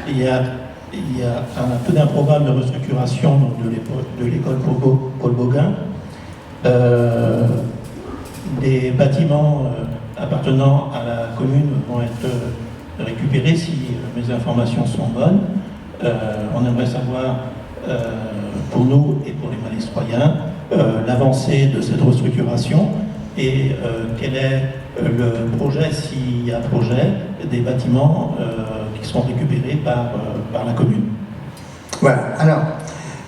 il y a un peu d'improbable restructuration donc, de l'école Paul Gauguin. Des bâtiments appartenant à la commune vont être récupérés si mes informations sont bonnes. On aimerait savoir, pour nous et pour les Malestroyens, l'avancée de cette restructuration et quel est le projet, s'il y a projet, des bâtiments qui seront récupérés par la commune. Voilà, alors,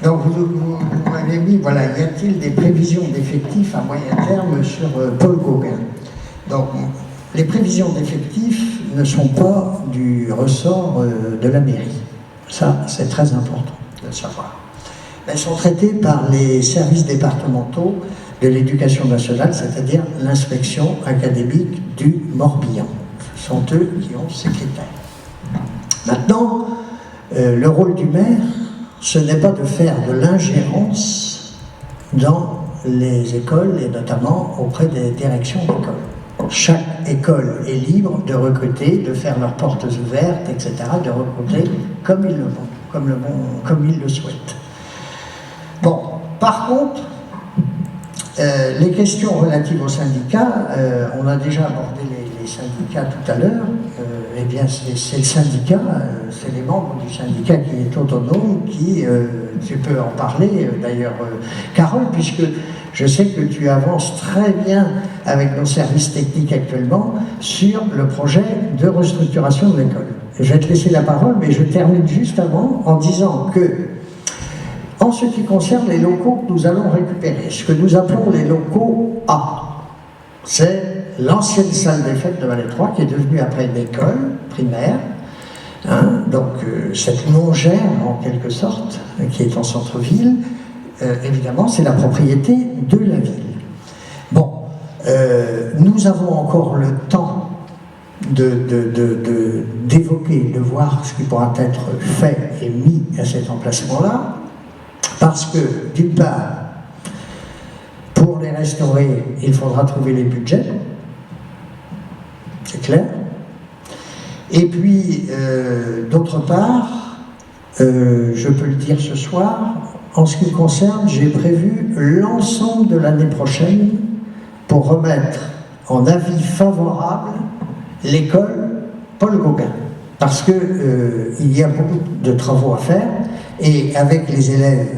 donc vous m'avez mis, voilà, y a-t-il des prévisions d'effectifs à moyen terme sur Paul Gauguin? Donc, les prévisions d'effectifs ne sont pas du ressort de la mairie. Ça, c'est très important de le savoir. Elles sont traitées par les services départementaux de l'éducation nationale, c'est-à-dire l'inspection académique du Morbihan. Ce sont eux qui ont ces critères. Maintenant, le rôle du maire, ce n'est pas de faire de l'ingérence dans les écoles et notamment auprès des directions d'école. Chaque école est libre de recruter, de faire leurs portes ouvertes, etc., de recruter comme ils le vont, comme ils le souhaitent. Bon, par contre, les questions relatives aux syndicats, on a déjà abordé les syndicats tout à l'heure. Eh bien, c'est le syndicat, c'est les membres du syndicat qui est autonome, qui, tu peux en parler d'ailleurs, Carole, puisque je sais que tu avances très bien avec nos services techniques actuellement sur le projet de restructuration de l'école. Je vais te laisser la parole, mais je termine juste avant en disant que, en ce qui concerne les locaux que nous allons récupérer, ce que nous appelons les locaux A, c'est l'ancienne salle des fêtes de Vallée 3 qui est devenue après une école primaire, hein, donc cette longère en quelque sorte, qui est en centre-ville, évidemment c'est la propriété de la ville. Bon, nous avons encore le temps d'évoquer, de voir ce qui pourra être fait et mis à cet emplacement-là, parce que, d'une part, pour les restaurer, il faudra trouver les budgets, c'est clair. Et puis, d'autre part, je peux le dire ce soir, en ce qui me concerne, j'ai prévu l'ensemble de l'année prochaine pour remettre en avis favorable l'école Paul Gauguin. Parce que il y a beaucoup de travaux à faire, et avec les élèves,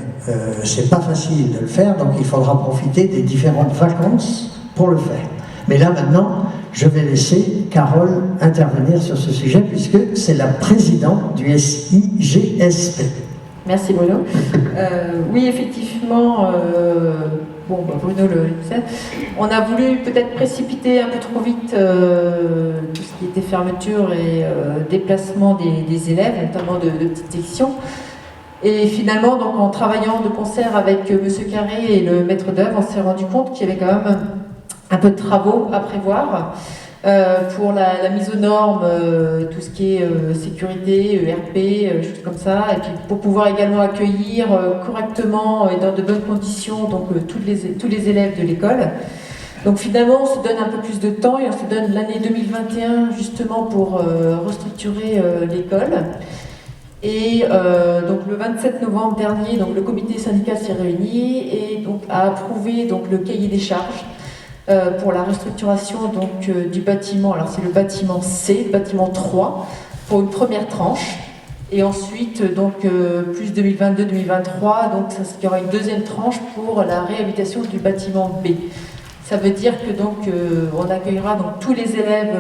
c'est pas facile de le faire, donc il faudra profiter des différentes vacances pour le faire. Mais là maintenant, je vais laisser Carole intervenir sur ce sujet, puisque c'est la présidente du SIGSP. Merci Bruno. Oui, effectivement, Bruno le sait, on a voulu peut-être précipiter un peu trop vite tout ce qui était fermeture et déplacement des élèves, notamment de petites sections. Et finalement, donc, en travaillant de concert avec M. Carré et le maître d'œuvre, on s'est rendu compte qu'il y avait quand même un peu de travaux à prévoir pour la mise aux normes, tout ce qui est sécurité, ERP, choses comme ça, et puis pour pouvoir également accueillir correctement et dans de bonnes conditions donc, tous les élèves de l'école. Donc finalement, on se donne un peu plus de temps et on se donne l'année 2021 justement pour restructurer l'école. Et donc le 27 novembre dernier, donc, le comité syndical s'est réuni et donc, a approuvé donc, le cahier des charges pour la restructuration donc, du bâtiment. Alors c'est le bâtiment C, le bâtiment 3, pour une première tranche. Et ensuite, donc, plus 2022-2023, donc il y aura une deuxième tranche pour la réhabilitation du bâtiment B. Ça veut dire que donc on accueillera donc, tous les élèves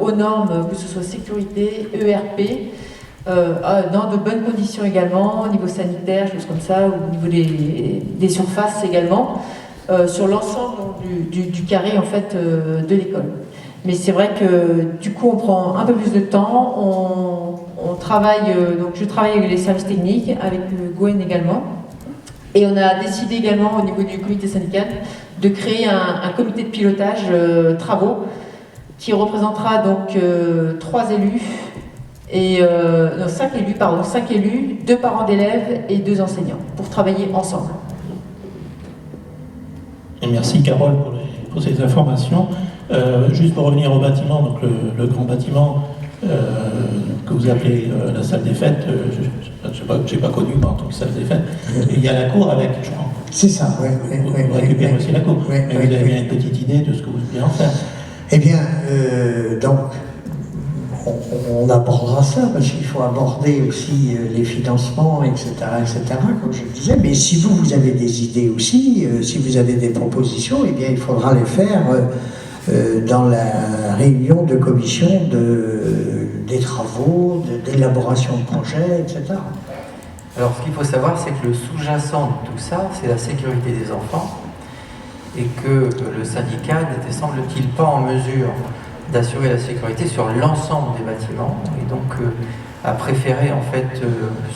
aux normes, que ce soit sécurité, ERP, dans de bonnes conditions également, au niveau sanitaire, choses comme ça, au niveau des surfaces également, sur l'ensemble du carré en fait, de l'école. Mais c'est vrai que du coup on prend un peu plus de temps, on travaille, donc je travaille avec les services techniques, avec Gwen également, et on a décidé également au niveau du comité syndical de créer un comité de pilotage travaux qui représentera donc 3 élus, et 5 élus, 2 parents d'élèves et 2 enseignants, pour travailler ensemble. Et merci Carole pour ces informations. Juste pour revenir au bâtiment, donc le grand bâtiment, que vous appelez la salle des fêtes, je n'ai pas connu en tant que salle des fêtes, et il y a la cour avec, je crois. C'est ça, oui. Vous récupérez aussi la cour, mais vous avez bien une petite idée de ce que vous voulez en faire. Eh bien, donc, on abordera ça, parce qu'il faut aborder aussi les financements, etc., comme je le disais. Mais si vous avez des idées aussi, si vous avez des propositions, eh bien, il faudra les faire dans la réunion de commission des travaux, d'élaboration de projets, etc. Alors, ce qu'il faut savoir, c'est que le sous-jacent de tout ça, c'est la sécurité des enfants, et que le syndicat n'était, semble-t-il, pas en mesure d'assurer la sécurité sur l'ensemble des bâtiments, et donc a préféré en fait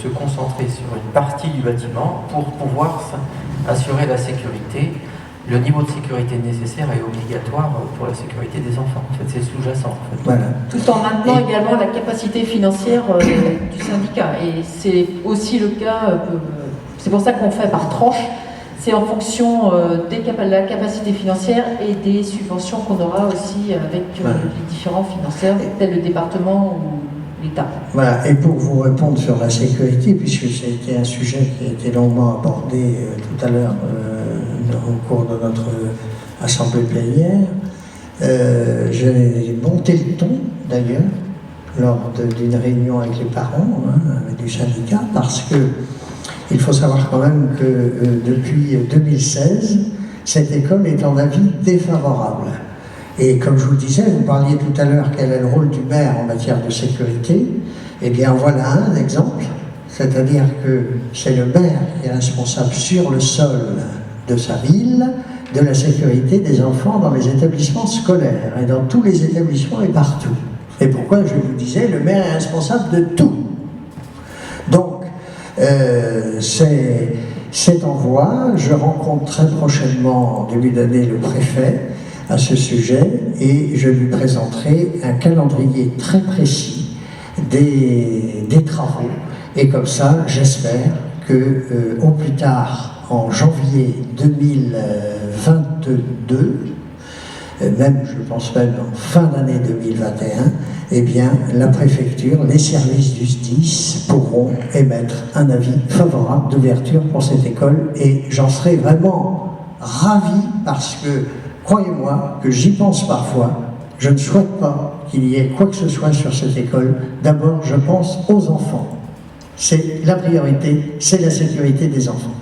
se concentrer sur une partie du bâtiment pour pouvoir assurer la sécurité. Le niveau de sécurité nécessaire est obligatoire pour la sécurité des enfants. En fait, c'est sous-jacent. En fait. Voilà. Tout en maintenant également la capacité financière du syndicat. Et c'est aussi le cas, c'est pour ça qu'on fait par tranche. C'est en fonction de la capacité financière et des subventions qu'on aura aussi avec les différents financeurs, tels le département ou l'État. Voilà, et pour vous répondre sur la sécurité, puisque c'était un sujet qui a été longuement abordé tout à l'heure au cours de notre assemblée plénière, j'ai monté le ton d'ailleurs lors d'une réunion avec les parents du syndicat, parce que il faut savoir quand même que depuis 2016, cette école est en avis défavorable. Et comme je vous le disais, vous parliez tout à l'heure quel est le rôle du maire en matière de sécurité. Eh bien voilà un exemple, c'est-à-dire que c'est le maire qui est responsable sur le sol de sa ville de la sécurité des enfants dans les établissements scolaires et dans tous les établissements et partout. Et pourquoi je vous disais, le maire est responsable de tout. Donc, c'est en voie. Je rencontre très prochainement, en début d'année, le préfet à ce sujet et je lui présenterai un calendrier très précis des travaux. Et comme ça, j'espère que au plus tard, en janvier 2022, même, je pense même en fin d'année 2021, eh bien, la préfecture, les services du SDIS pourront émettre un avis favorable d'ouverture pour cette école et j'en serai vraiment ravi parce que, croyez-moi, que j'y pense parfois, je ne souhaite pas qu'il y ait quoi que ce soit sur cette école. D'abord, je pense aux enfants. C'est la priorité, c'est la sécurité des enfants.